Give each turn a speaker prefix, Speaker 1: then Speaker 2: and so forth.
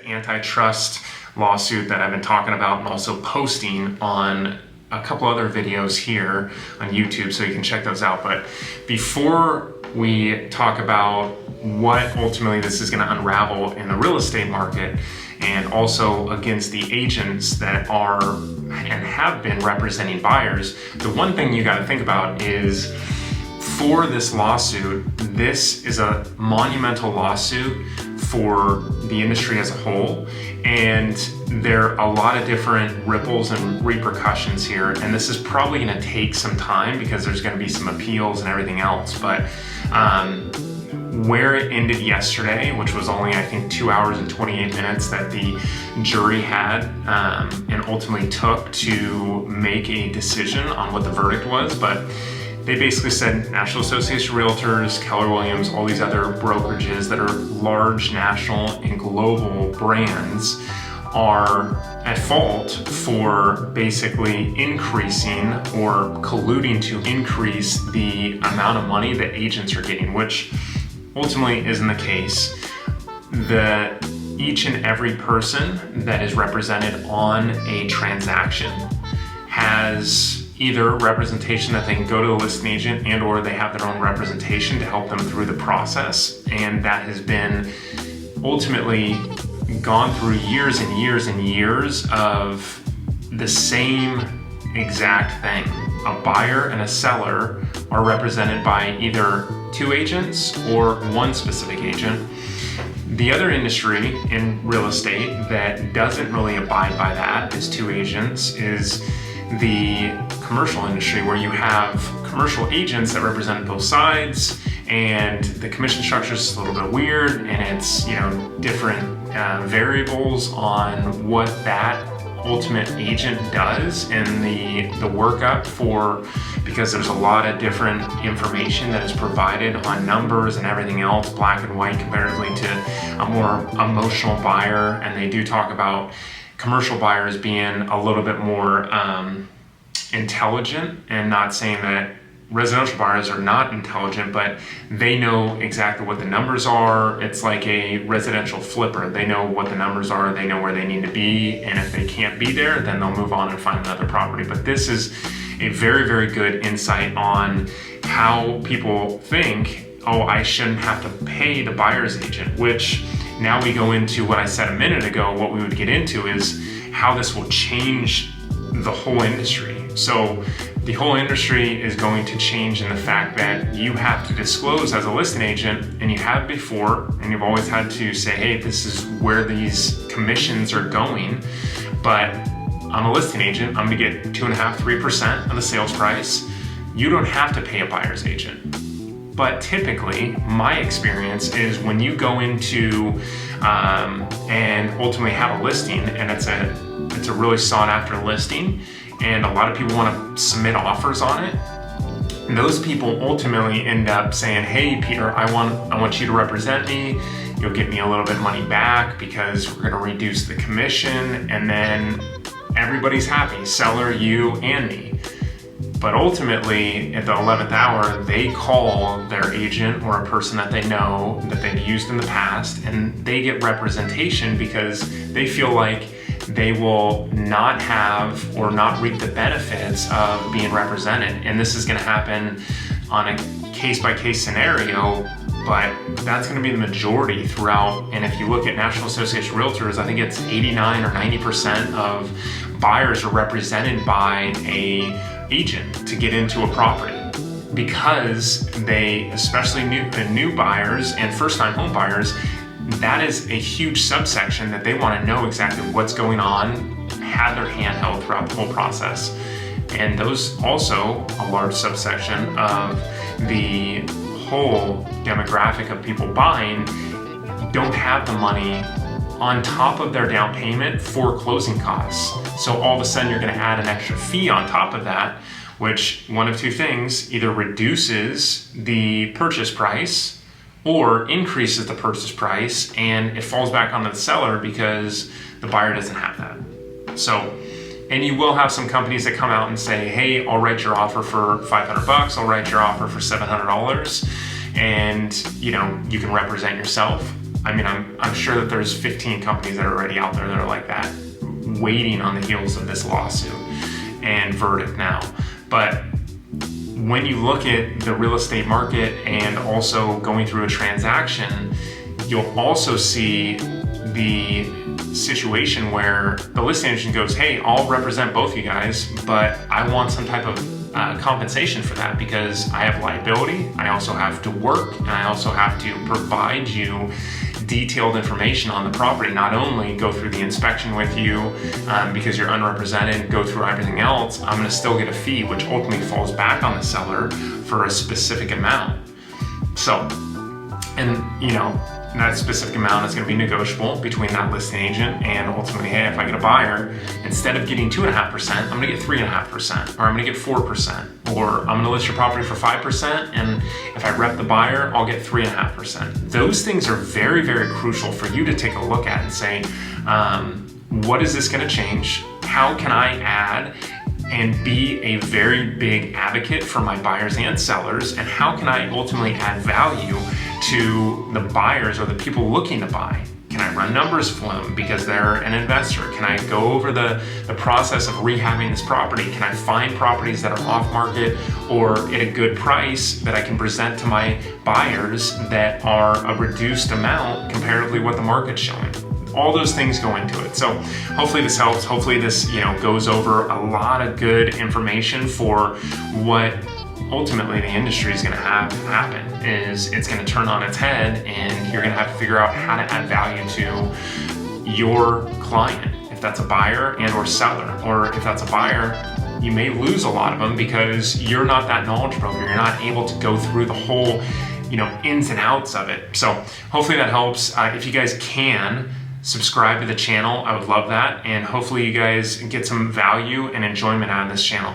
Speaker 1: antitrust lawsuit that I've been talking about and also posting on a couple other videos here on YouTube, so you can check those out. But before we talk about what ultimately this is going to unravel in the real estate market, and also against the agents that are and have been representing buyers, the one thing you got to think about is, for this lawsuit, this is a monumental lawsuit for the industry as a whole, and there are a lot of different ripples and repercussions here, and this is probably going to take some time because there's going to be some appeals and everything else. But where it ended yesterday, which was only I think 2 hours and 28 minutes that the jury had and ultimately took to make a decision on what the verdict was, but they basically said National Association of Realtors, Keller Williams, all these other brokerages that are large national and global brands are at fault for basically increasing or colluding to increase the amount of money that agents are getting, which ultimately isn't the case. Each and every person that is represented on a transaction has either representation that they can go to the listing agent, and or they have their own representation to help them through the process. And that has been ultimately gone through years and years and years of the same exact thing. A buyer and a seller are represented by either two agents or one specific agent. The other industry in real estate that doesn't really abide by that as two agents is the commercial industry, where you have commercial agents that represent both sides, and the commission structure is a little bit weird, and it's, you know, different variables on what that ultimate agent does in the workup for, because there's a lot of different information that is provided on numbers and everything else, black and white, comparatively to a more emotional buyer. And they do talk about commercial buyers being a little bit more intelligent, and not saying that residential buyers are not intelligent, but they know exactly what the numbers are. It's like a residential flipper. They know what the numbers are, they know where they need to be, and if they can't be there, then they'll move on and find another property. But this is a very, very good insight on how people think, oh, I shouldn't have to pay the buyer's agent, which now we go into what I said a minute ago. What we would get into is how this will change the whole industry. So the whole industry is going to change in the fact that you have to disclose as a listing agent, and you have before, and you've always had to say, hey, this is where these commissions are going. But I'm a listing agent, I'm gonna get 2.5%, 3% of the sales price. You don't have to pay a buyer's agent. But typically, my experience is when you go into and ultimately have a listing, and it's a really sought after listing, and a lot of people want to submit offers on it, and those people ultimately end up saying, hey, Peter, I want you to represent me. You'll get me a little bit of money back because we're going to reduce the commission, and then everybody's happy, seller, you, and me. But ultimately, at the 11th hour, they call their agent or a person that they know that they've used in the past, and they get representation because they feel like they will not have or not reap the benefits of being represented. And this is going to happen on a case-by-case scenario, but that's going to be the majority throughout. And if you look at National Association of Realtors, I think it's 89 or 90% of buyers are represented by a agent to get into a property, because they, especially new buyers and first-time home buyers, that is a huge subsection that they want to know exactly what's going on, have their hand held throughout the whole process. And those also a large subsection of the whole demographic of people buying don't have the money on top of their down payment for closing costs. So all of a sudden you're going to add an extra fee on top of that, which one of two things, either reduces the purchase price or increases the purchase price, and it falls back onto the seller because the buyer doesn't have that. So, and you will have some companies that come out and say, hey, I'll write your offer for $500, I'll write your offer for $700, and you know, you can represent yourself. I mean, I'm sure that there's 15 companies that are already out there that are like that, waiting on the heels of this lawsuit and verdict now. But when you look at the real estate market and also going through a transaction, you'll also see the situation where the listing agent goes, hey, I'll represent both you guys, but I want some type of compensation for that because I have liability, I also have to work, and I also have to provide you detailed information on the property, not only go through the inspection with you because you're unrepresented, go through everything else, I'm gonna still get a fee, which ultimately falls back on the seller for a specific amount. So, and you know, that specific amount is going to be negotiable between that listing agent and ultimately, hey, if I get a buyer, instead of getting 2.5%, I'm going to get 3.5%, or I'm going to get 4%, or I'm going to list your property for 5%, and if I rep the buyer, I'll get 3.5%. Those things are very, very crucial for you to take a look at and say, what is this going to change? How can I add and be a very big advocate for my buyers and sellers? And how can I ultimately add value to the buyers or the people looking to buy? Can I run numbers for them because they're an investor? Can I go over the process of rehabbing this property? Can I find properties that are off market or at a good price that I can present to my buyers that are a reduced amount comparatively what the market's showing? All those things go into it. So hopefully this helps. Hopefully this, goes over a lot of good information for what ultimately the industry is going to have happen. Is it's going to turn on its head, and you're going to have to figure out how to add value to your client, if that's a buyer and or seller, or if that's a buyer, you may lose a lot of them because you're not that knowledgeable. You're not able to go through the whole, ins and outs of it. So hopefully that helps. If you guys can subscribe to the channel, I would love that. And hopefully you guys get some value and enjoyment out of this channel.